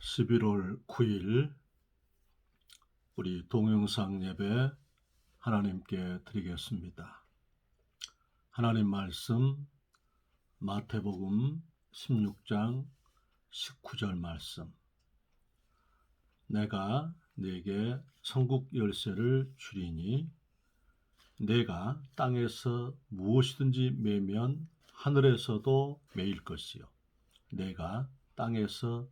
11월 9일 우리 동영상 예배 하나님께 드리겠습니다. 하나님 말씀 마태복음 16장 19절 말씀. 내가 네게 천국 열쇠를 주리니 네가 땅에서 무엇이든지 매면 하늘에서도 매일 것이요 내가 땅에서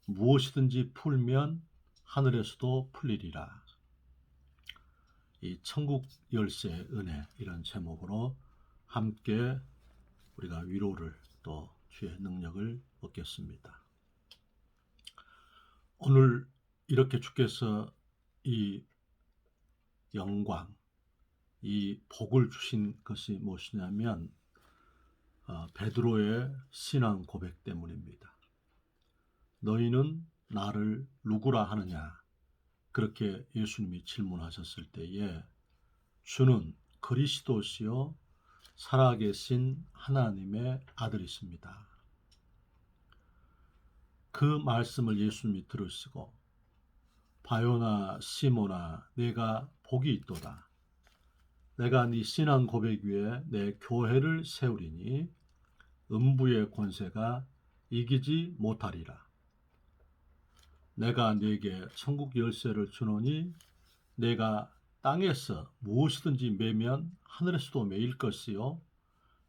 무엇이든지 풀면 하늘에서도 풀리리라. 이 천국 열쇠의 은혜, 이런 제목으로 함께 우리가 위로를 또 주의 능력을 얻겠습니다. 오늘 이렇게 주께서 이 영광, 이 복을 주신 것이 무엇이냐면 베드로의 신앙 고백 때문입니다. 너희는 나를 누구라 하느냐? 그렇게 예수님이 질문하셨을 때에 주는 그리스도시요 살아계신 하나님의 아들이십니다. 그 말씀을 예수님이 들으시고 바요나 시모나 내가 복이 있도다. 내가 네 신앙 고백 위에 내 교회를 세우리니 음부의 권세가 이기지 못하리라. 내가 네게 천국 열쇠를 주노니 내가 땅에서 무엇이든지 매면 하늘에서도 매일 것이요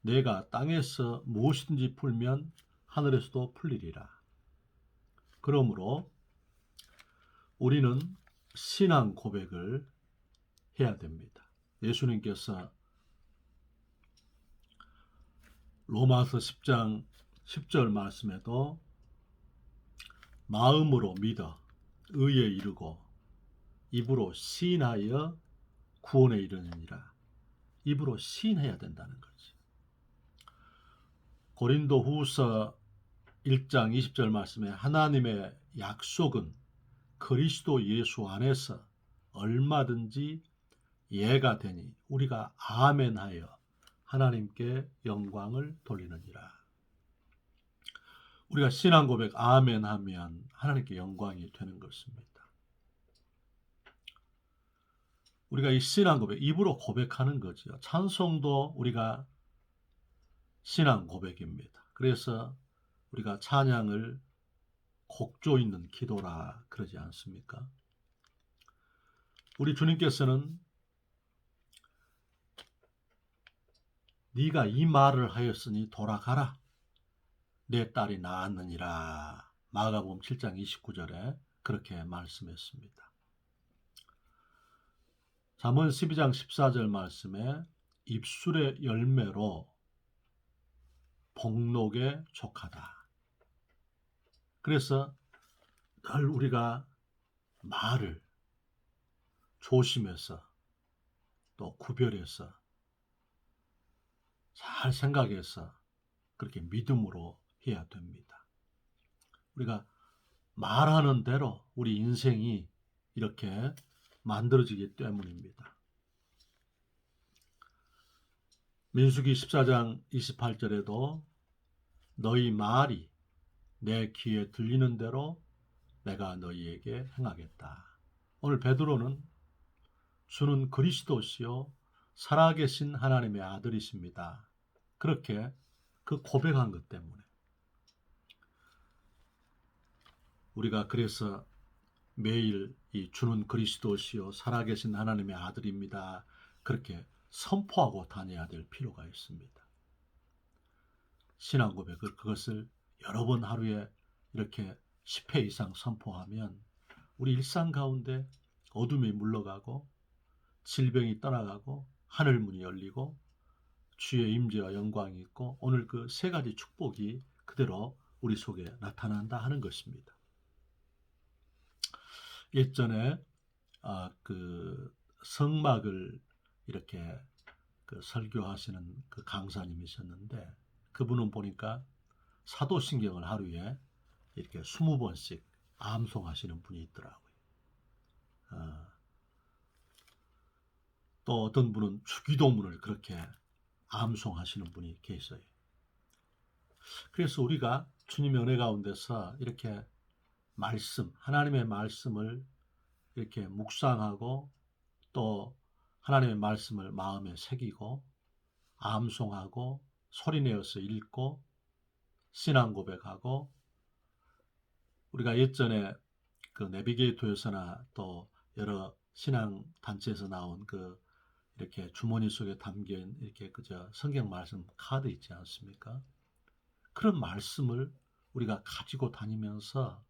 내가 땅에서 무엇이든지 풀면 하늘에서도 풀리리라. 그러므로 우리는 신앙 고백을 해야 됩니다. 예수님께서 로마서 10장 10절 말씀에도 마음으로 믿어 의에 이르고 입으로 시인하여 구원에 이르느니라. 입으로 시인해야 된다는 거지. 고린도 후서 1장 20절 말씀에 하나님의 약속은 그리스도 예수 안에서 얼마든지 예가 되니 우리가 아멘하여 하나님께 영광을 돌리느니라. 우리가 신앙 고백 아멘하면 하나님께 영광이 되는 것입니다. 우리가 이 신앙 고백, 입으로 고백하는 거죠. 찬송도 우리가 신앙 고백입니다. 그래서 우리가 찬양을 곡조 있는 기도라 그러지 않습니까? 우리 주님께서는 네가 이 말을 하였으니 돌아가라. 내 딸이 나았느니라. 마가복음 7장 29절에 그렇게 말씀했습니다. 잠언 12장 14절 말씀에 입술의 열매로 복록에 족하다. 그래서 늘 우리가 말을 조심해서 또 구별해서 잘 생각해서 그렇게 믿음으로 해야 됩니다. 우리가 말하는 대로 우리 인생이 이렇게 만들어지기 때문입니다. 민수기 14장 28절에도 너희 말이 내 귀에 들리는 대로 내가 너희에게 행하겠다. 오늘 베드로는 주는 그리스도시요 살아계신 하나님의 아들이십니다. 그렇게 그 고백한 것 때문에 우리가 그래서 매일 이 주는 그리스도시요 살아계신 하나님의 아들입니다. 그렇게 선포하고 다녀야 될 필요가 있습니다. 신앙 고백을 그것을 여러 번 하루에 이렇게 10회 이상 선포하면 우리 일상 가운데 어둠이 물러가고 질병이 떠나가고 하늘문이 열리고 주의 임재와 영광이 있고 오늘 그 세 가지 축복이 그대로 우리 속에 나타난다 하는 것입니다. 예전에 그 성막을 이렇게 그 설교하시는 그 강사님이셨는데 그분은 보니까 사도신경을 하루에 이렇게 20번씩 암송하시는 분이 있더라고요. 또 어떤 분은 주기도문을 그렇게 암송하시는 분이 계셔요. 그래서 우리가 주님의 은혜 가운데서 이렇게 말씀, 하나님의 말씀을 이렇게 묵상하고 또 하나님의 말씀을 마음에 새기고 암송하고 소리내어서 읽고 신앙 고백하고 우리가 예전에 그 내비게이터에서나 또 여러 신앙 단체에서 나온 그 이렇게 주머니 속에 담긴 이렇게 그저 성경 말씀 카드 있지 않습니까? 그런 말씀을 우리가 가지고 다니면서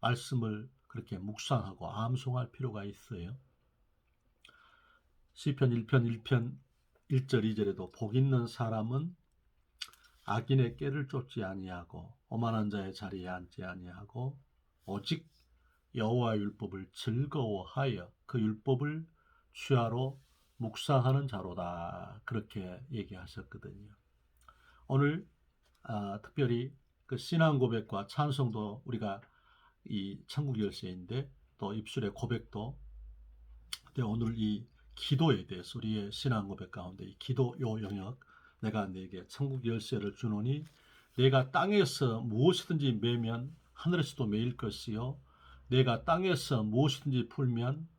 말씀을 그렇게 묵상하고 암송할 필요가 있어요. 시편 1편 1편 1절 2절에도 복 있는 사람은 악인의 꾀를 쫓지 아니하고 오만한 자의 자리에 앉지 아니하고 오직 여호와 율법을 즐거워하여 그 율법을 취하로 묵상하는 자로다. 그렇게 얘기하셨거든요. 오늘 특별히 그 신앙 고백과 찬송도 우리가 이 천국 열쇠인데 또 입술의 고백도 근데 오늘 이 기도에 대해서 우리의 신앙 고백 가운데 이 기도 요 영역 내가 네게 천국 열쇠를 주노니 내가 땅에서 무엇이든지 매면 하늘에서도 매일 것이요 내가 땅에서 무엇이든지 풀면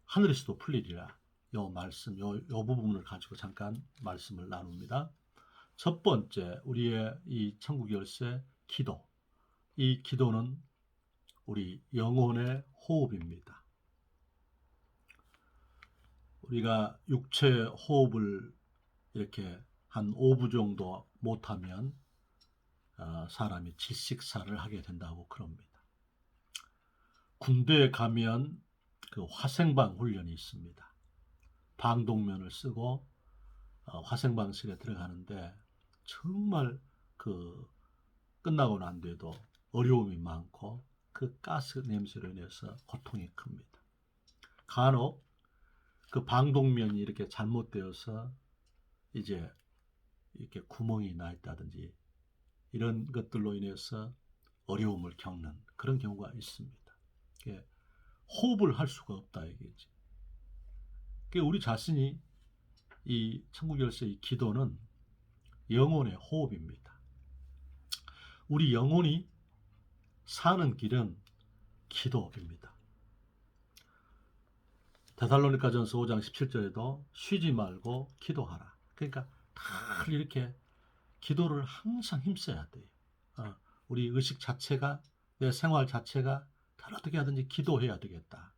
하늘에서도 풀리리라. 요 말씀 요 부분을 가지고 잠깐 말씀을 나눕니다. 첫 번째 우리의 이 천국 열쇠 기도. 이 기도는 우리 영혼의 호흡입니다. 우리가 육체 호흡을 이렇게 한 5분 정도 못하면 사람이 질식사를 하게 된다고 그럽니다. 군대에 가면 그 화생방 훈련이 있습니다. 방독면을 쓰고 화생방실에 들어가는데 정말 그 끝나고 난 뒤에도 어려움이 많고 그 가스 냄새로 인해서 고통이 큽니다. 간혹 그 방독면이 이렇게 잘못되어서 이제 이렇게 구멍이 나 있다든지 이런 것들로 인해서 어려움을 겪는 그런 경우가 있습니다. 호흡을 할 수가 없다 이거지. 우리 자신이 이 천국 열쇠 이 기도는 영혼의 호흡입니다. 우리 영혼이 사는 길은 기도입니다. 데살로니가전서 5장 17절에도 쉬지 말고 기도하라. 그러니까 다 이렇게 기도를 항상 힘써야 돼요. 우리 의식 자체가 내 생활 자체가 어떻게 하든지 기도해야 되겠다.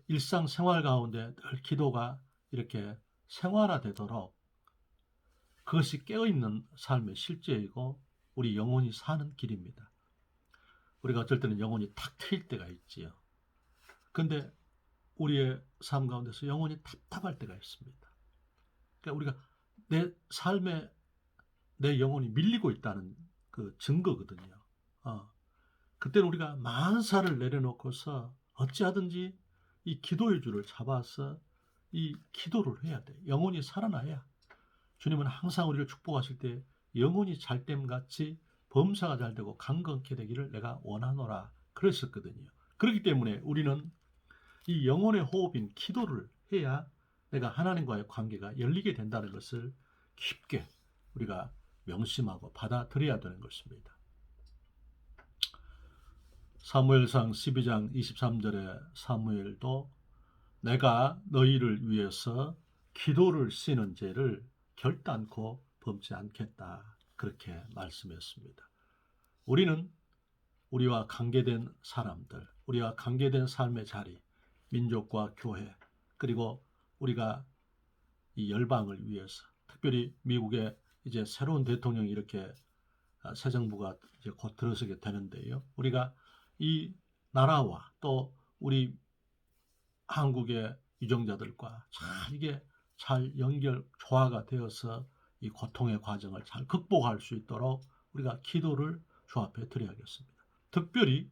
일상생활 가운데 늘 기도가 이렇게 생활화되도록 그것이 깨어있는 삶의 실제이고 우리 영혼이 사는 길입니다. 우리가 어쩔 때는 영혼이 탁 트일 때가 있지요. 근데 우리의 삶 가운데서 영혼이 답답할 때가 있습니다. 그러니까 우리가 내 삶에 내 영혼이 밀리고 있다는 그 증거거든요. 그때는 우리가 만사를 내려놓고서 어찌하든지 이 기도의 줄을 잡아서 이 기도를 해야 돼. 영혼이 살아나야. 주님은 항상 우리를 축복하실 때 영혼이 잘됨 같이 범사가 잘되고 강건케 되기를 내가 원하노라 그러셨거든요. 그렇기 때문에 우리는 이 영혼의 호흡인 기도를 해야 내가 하나님과의 관계가 열리게 된다는 것을 깊게 우리가 명심하고 받아들여야 되는 것입니다. 사무엘상 12장 23절에 사무엘도 내가 너희를 위해서 기도를 쓰는 죄를 결단코 범치 않겠다 그렇게 말씀했습니다. 우리는 우리와 관계된 사람들, 우리와 관계된 삶의 자리, 민족과 교회 그리고 우리가 이 열방을 위해서 특별히 미국에 이제 새로운 대통령이 이렇게 새 정부가 이제 곧 들어서게 되는데요. 우리가 이 나라와 또 우리 한국의 유정자들과 이게 잘 연결 조화가 되어서 이 고통의 과정을 잘 극복할 수 있도록 우리가 기도를 조합해 드려야겠습니다. 특별히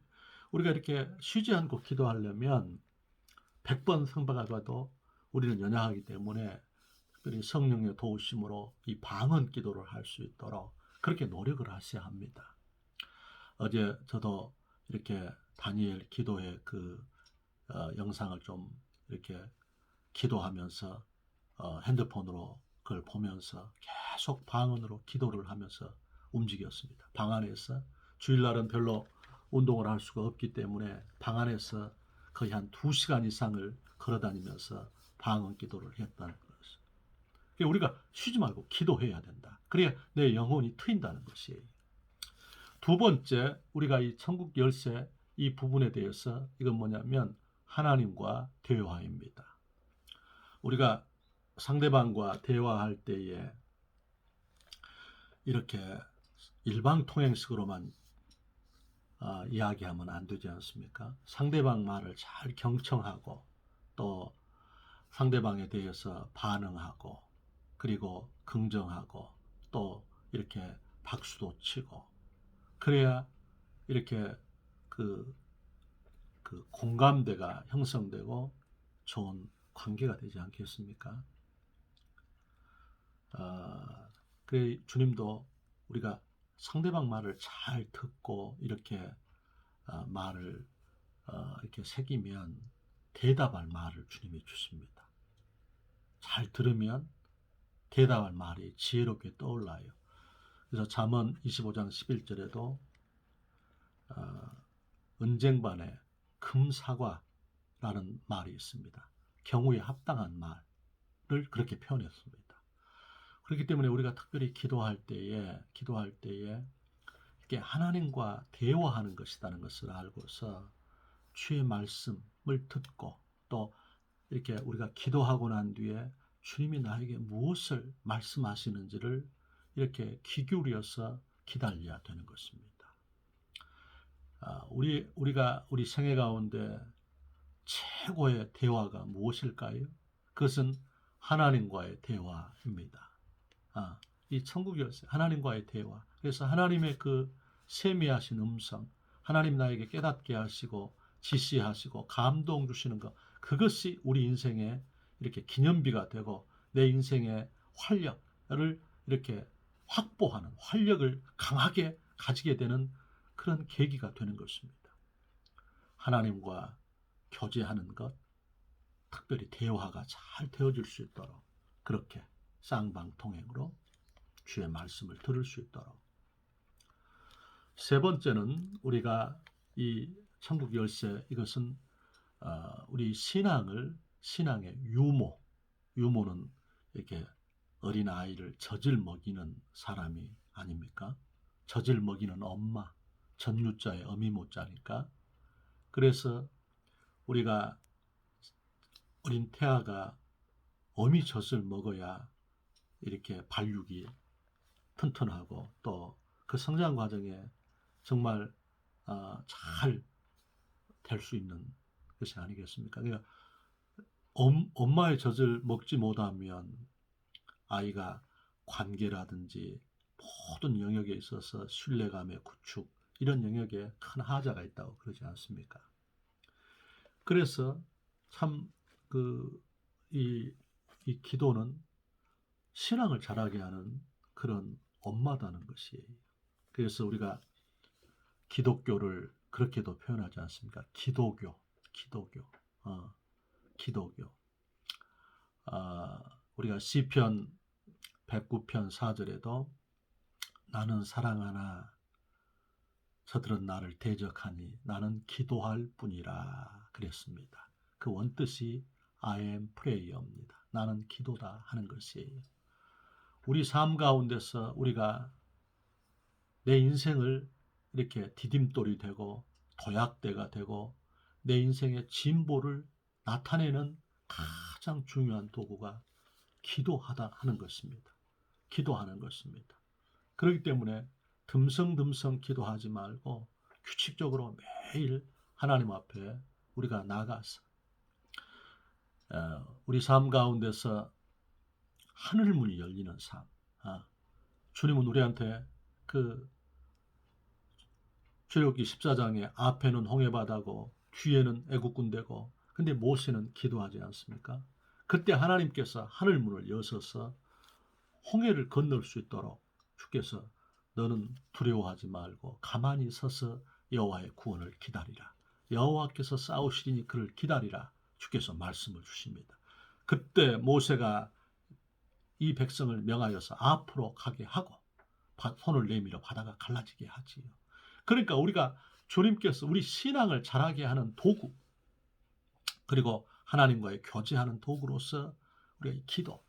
우리가 이렇게 쉬지 않고 기도하려면 100번 성박아도 우리는 연약하기 때문에 특별히 성령의 도우심으로 이 방언 기도를 할 수 있도록 그렇게 노력을 하셔야 합니다. 어제 저도 이렇게 다니엘 기도의 그 영상을 좀 이렇게 기도하면서 핸드폰으로 그걸 보면서 계속 방언으로 기도를 하면서 움직였습니다. 방 안에서 주일날은 별로 운동을 할 수가 없기 때문에 방 안에서 거의 한 2시간 이상을 걸어다니면서 방언 기도를 했다는 것이죠. 우리가 쉬지 말고 기도해야 된다. 그래야 내 영혼이 트인다는 것이에요. 두 번째, 우리가 이 천국 열쇠 이 부분에 대해서 이건 뭐냐면 하나님과 대화입니다. 우리가 상대방과 대화할 때에 이렇게 일방통행식으로만 이야기하면 안 되지 않습니까? 상대방 말을 잘 경청하고 또 상대방에 대해서 반응하고 그리고 긍정하고 또 이렇게 박수도 치고 그래야 이렇게 그 공감대가 형성되고 좋은 관계가 되지 않겠습니까? 그 주님도 우리가 상대방 말을 잘 듣고 이렇게 말을 이렇게 새기면 대답할 말을 주님이 주십니다. 잘 들으면 대답할 말이 지혜롭게 떠올라요. 그래서 잠언 25장 11절에도 은쟁반에 금사과라는 말이 있습니다. 경우에 합당한 말을 그렇게 표현했습니다. 그렇기 때문에 우리가 특별히 기도할 때에 이렇게 하나님과 대화하는 것이라는 것을 알고서 주의 말씀을 듣고 또 이렇게 우리가 기도하고 난 뒤에 주님이 나에게 무엇을 말씀하시는지를 이렇게 귀 기울여서 기다려야 되는 것입니다. 우리 생애 가운데 최고의 대화가 무엇일까요? 그것은 하나님과의 대화입니다. 이 천국 열쇠, 하나님과의 대화. 그래서 하나님의 그 세미하신 음성, 하나님 나에게 깨닫게 하시고 지시하시고 감동 주시는 것, 그것이 우리 인생의 이렇게 기념비가 되고 내 인생의 활력을 이렇게 확보하는, 활력을 강하게 가지게 되는 그런 계기가 되는 것입니다. 하나님과 교제하는 것, 특별히 대화가 잘 되어질 수 있도록 그렇게 쌍방통행으로 주의 말씀을 들을 수 있도록. 세 번째는 우리가 이 천국 열쇠, 이것은 우리 신앙의 유모는 이렇게 어린 아이를 젖을 먹이는 사람이 아닙니까? 젖을 먹이는 엄마, 전유자의 어미모자니까. 그래서 우리가 어린 태아가 어미 젖을 먹어야 이렇게 발육이 튼튼하고 또 그 성장 과정에 정말 잘 될 수 있는 것이 아니겠습니까? 그러니까 엄마의 젖을 먹지 못하면 아이가 관계라든지 모든 영역에 있어서 신뢰감의 구축, 이런 영역에 큰 하자가 있다고 그러지 않습니까? 그래서 참 이 기도는 신앙을 자라게 하는 그런 엄마다는 것이에요. 그래서 우리가 기독교를 그렇게도 표현하지 않습니까? 기도교. 우리가 시편 109편 4절에도 나는 사랑하나 저들은 나를 대적하니 나는 기도할 뿐이라 그랬습니다. 그 원뜻이 I am prayer입니다. 나는 기도다 하는 것이에요. 우리 삶 가운데서 우리가 내 인생을 이렇게 디딤돌이 되고 도약대가 되고 내 인생의 진보를 나타내는 가장 중요한 도구가 기도하다 하는 것입니다. 기도하는 것입니다. 그렇기 때문에 듬성듬성 기도하지 말고 규칙적으로 매일 하나님 앞에 우리가 나가서 우리 삶 가운데서 하늘문이 열리는 삶. 주님은 우리한테 그 출애굽기 14장에 앞에는 홍해바다고 뒤에는 애국군대고 근데 모세는 기도하지 않습니까? 그때 하나님께서 하늘문을 여셔서 홍해를 건널 수 있도록 주께서 너는 두려워하지 말고 가만히 서서 여호와의 구원을 기다리라. 여호와께서 싸우시리니 그를 기다리라. 주께서 말씀을 주십니다. 그때 모세가 이 백성을 명하여서 앞으로 가게 하고 손을 내밀어 바다가 갈라지게 하지요. 그러니까 우리가 주님께서 우리 신앙을 자라게 하는 도구, 그리고 하나님과의 교제하는 도구로서 우리가 이 기도,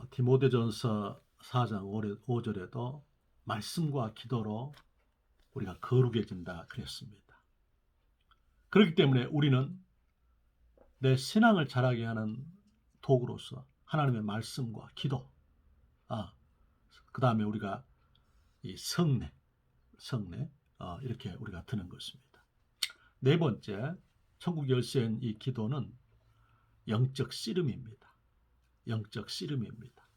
디모데전서 4장 5절에도 말씀과 기도로 우리가 거룩해진다 그랬습니다. 그렇기 때문에 우리는 내 신앙을 자라게 하는 도구로서 하나님의 말씀과 기도, 그 다음에 우리가 이 성례, 이렇게 우리가 드는 것입니다. 네 번째, 천국 열쇠인 이 기도는 영적 씨름입니다. 영적 씨름입니다.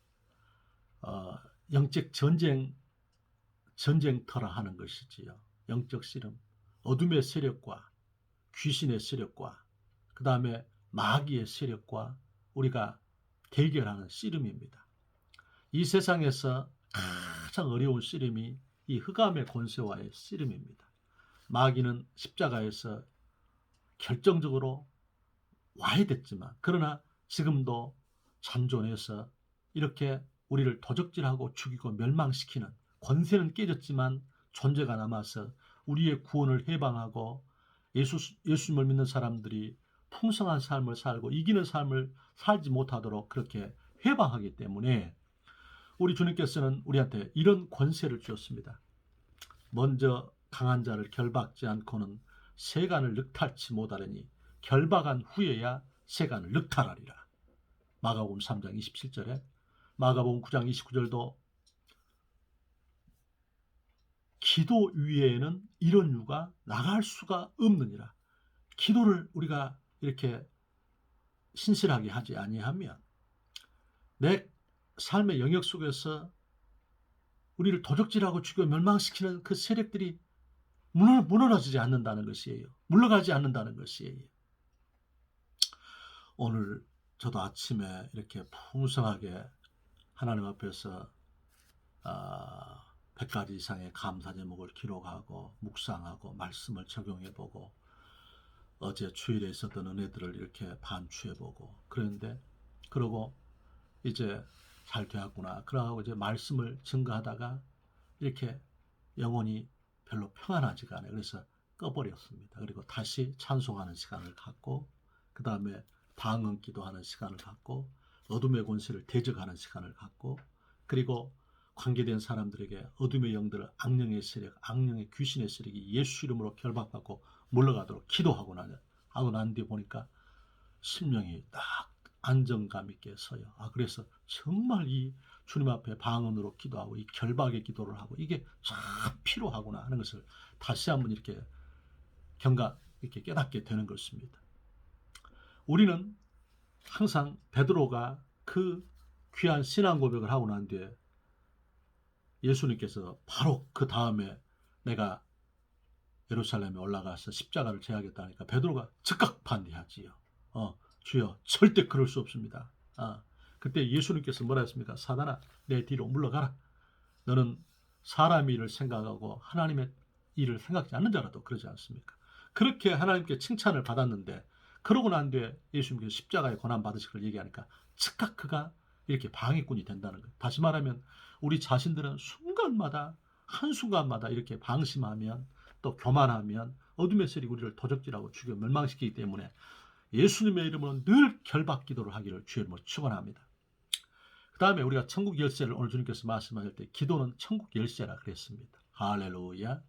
영적 전쟁터라 하는 것이지요. 영적 씨름, 어둠의 세력과 귀신의 세력과 그 다음에 마귀의 세력과 우리가 대결하는 씨름입니다. 이 세상에서 가장 어려운 씨름이 이 흑암의 권세와의 씨름입니다. 마귀는 십자가에서 결정적으로 와야 됐지만, 그러나 지금도 잠존해서 이렇게 우리를 도적질하고 죽이고 멸망시키는, 권세는 깨졌지만 존재가 남아서 우리의 구원을 해방하고 예수님을 믿는 사람들이 풍성한 삶을 살고 이기는 삶을 살지 못하도록 그렇게 해방하기 때문에 우리 주님께서는 우리한테 이런 권세를 주었습니다. 먼저 강한 자를 결박지 않고는 세간을 늑탈치 못하려니 결박한 후에야 세간을 늑탈하리라. 마가복음 3장 27절에, 마가복음 9장 29절도 기도 위에는 이런 유가 나갈 수가 없느니라. 기도를 우리가 이렇게 신실하게 하지 아니하면 내 삶의 영역 속에서 우리를 도적질하고 죽여 멸망시키는 그 세력들이 무너지지 않는다는 것이에요. 물러가지 않는다는 것이에요. 오늘 저도 아침에 이렇게 풍성하게 하나님 앞에서 100가지 이상의 감사 제목을 기록하고 묵상하고 말씀을 적용해보고 어제 주일에 있었던 은혜들을 이렇게 반추해보고 그러고 이제 잘 되었구나. 그러고 이제 말씀을 증거하다가 이렇게 영혼이 별로 평안하지가 않아요. 그래서 꺼버렸습니다. 그리고 다시 찬송하는 시간을 갖고 그 다음에 방언 기도하는 시간을 갖고 어둠의 권세를 대적하는 시간을 갖고 그리고 관계된 사람들에게 어둠의 영들을 악령의 세력, 악령의 귀신의 세력이 예수 이름으로 결박받고 물러가도록 기도하고 난 뒤에 보니까 심령이 딱 안정감 있게 서요. 그래서 정말 이 주님 앞에 방언으로 기도하고 이 결박의 기도를 하고 이게 참 필요하구나 하는 것을 다시 한번 이렇게 이렇게 깨닫게 되는 것입니다. 우리는 항상 베드로가 그 귀한 신앙 고백을 하고 난 뒤에 예수님께서 바로 그 다음에 내가 예루살렘에 올라가서 십자가를 져야겠다니까 베드로가 즉각 반대하지요. 주여 절대 그럴 수 없습니다. 그때 예수님께서 뭐라 했습니까? 사단아 내 뒤로 물러가라. 너는 사람 일을 생각하고 하나님의 일을 생각지 않는 자라도 그러지 않습니까? 그렇게 하나님께 칭찬을 받았는데 그러고 난 뒤에 예수님께서 십자가에 고난받으실 걸 얘기하니까 즉각 그가 이렇게 방해꾼이 된다는 거예요. 다시 말하면 우리 자신들은 순간마다 한순간마다 이렇게 방심하면 또 교만하면 어둠의 세력이 우리를 도적질하고 죽여 멸망시키기 때문에 예수님의 이름으로 늘 결박 기도를 하기를 주의 이름으로 축원합니다. 그 다음에 우리가 천국 열쇠를 오늘 주님께서 말씀하실 때 기도는 천국 열쇠라 그랬습니다. 할렐루야.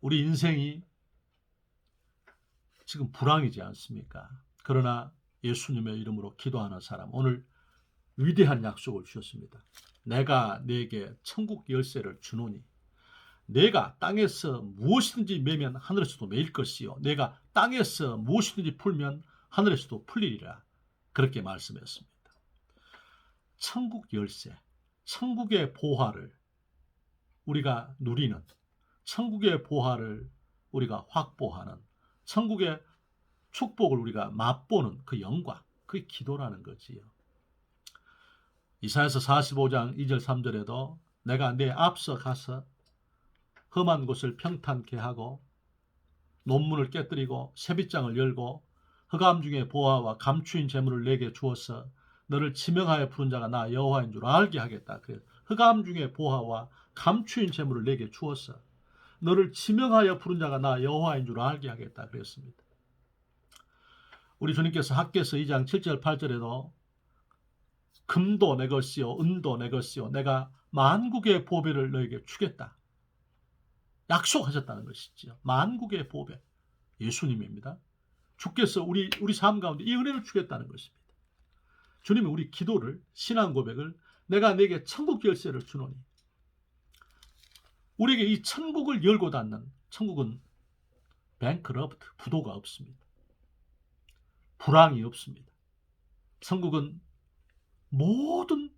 우리 인생이 지금 불황이지 않습니까? 그러나 예수님의 이름으로 기도하는 사람 오늘 위대한 약속을 주셨습니다. 내가 네게 천국 열쇠를 주노니 내가 땅에서 무엇이든지 매면 하늘에서도 매일 것이요 내가 땅에서 무엇이든지 풀면 하늘에서도 풀리리라. 그렇게 말씀했습니다. 천국 열쇠, 천국의 보화를 우리가 누리는, 천국의 보화를 우리가 확보하는, 천국의 축복을 우리가 맛보는 그 영광, 그게 기도라는 거지요. 이사야서 45장 2절 3절에도 내가 내 앞서 가서 험한 곳을 평탄케 하고 논문을 깨뜨리고 세빗장을 열고 흑암 중에 보화와 감추인 재물을 내게 주어서 너를 지명하여 부른 자가 나 여호와인 줄 알게 하겠다. 그래서 흑암 중에 보화와 감추인 재물을 내게 주었어. 너를 지명하여 부른 자가 나 여호와인 줄 알게 하겠다 그랬습니다. 우리 주님께서 학개서 2장 7절 8절에도 금도 내 것이요 은도 내 것이요 내가 만국의 보배를 너에게 주겠다 약속하셨다는 것이지요. 만국의 보배 예수님입니다. 주께서 우리 삶 가운데 이 은혜를 주겠다는 것입니다. 주님은 우리 기도를 신앙 고백을 내가 네게 천국 열쇠를 주노니 우리에게 이 천국을 열고 닫는 천국은 뱅크러프트 부도가 없습니다. 불황이 없습니다. 천국은 모든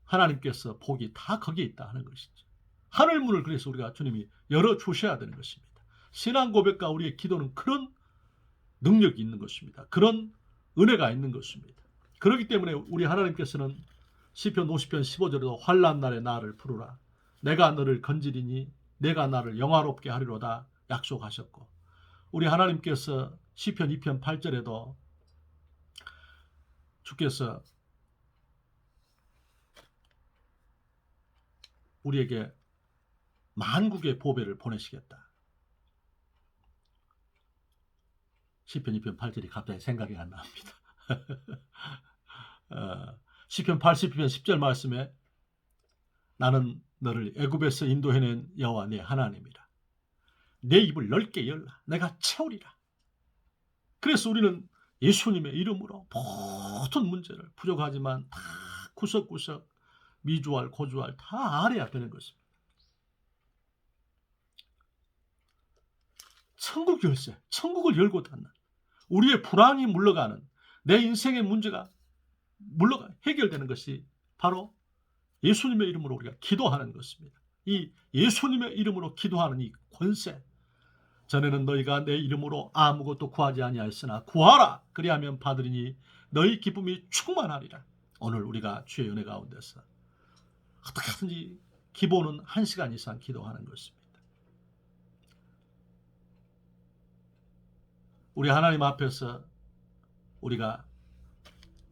하나님께서 복이 다 거기에 있다 하는 것이죠. 하늘문을 그래서 우리가 주님이 열어주셔야 되는 것입니다. 신앙 고백과 우리의 기도는 그런 능력이 있는 것입니다. 그런 은혜가 있는 것입니다. 그렇기 때문에 우리 하나님께서는 시편 50편 15절에도 환난 날에 나를 부르라. 내가 너를 건지리니 내가 나를 영화롭게 하리로다 약속하셨고 우리 하나님께서 시편 2편 8절에도 주께서 우리에게 만국의 보배를 보내시겠다. 시편 2편 8절이 갑자기 생각이 안 납니다. 시편 82편 10절 말씀에 나는 너를 애굽에서 인도해낸 여호와 네 하나님이라. 내 입을 넓게 열라. 내가 채우리라. 그래서 우리는 예수님의 이름으로 모든 문제를 부족하지만 다 구석구석 미주알 고주알 다 알아야 되는 것입니다. 천국 열쇠, 천국을 열고 닫는 우리의 불안이 물러가는 내 인생의 문제가 해결되는 것이 바로 예수님의 이름으로 우리가 기도하는 것입니다. 이 예수님의 이름으로 기도하는 이 권세 전에는 너희가 내 이름으로 아무것도 구하지 아니하였으나 구하라 그리하면 받으리니 너희 기쁨이 충만하리라. 오늘 우리가 주의 은혜 가운데서 어떻게 하든지 기본은 1시간 이상 기도하는 것입니다. 우리 하나님 앞에서 우리가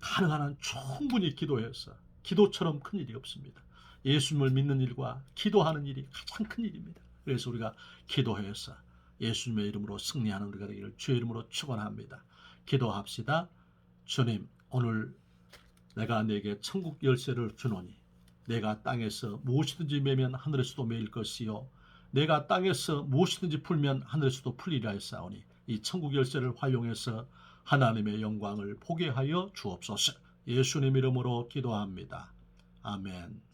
가능한 한 충분히 기도해서 기도처럼 큰 일이 없습니다. 예수님을 믿는 일과 기도하는 일이 가장 큰 일입니다. 그래서 우리가 기도해서 예수님의 이름으로 승리하는 우리가 되기를 주의 이름으로 축원합니다. 기도합시다. 주님, 오늘 내가 네게 천국 열쇠를 주노니 내가 땅에서 무엇이든지 매면 하늘에서도 매일 것이요 내가 땅에서 무엇이든지 풀면 하늘에서도 풀리라 했사오니 이 천국 열쇠를 활용해서 하나님의 영광을 보게 하여 주옵소서. 예수님 이름으로 기도합니다. 아멘.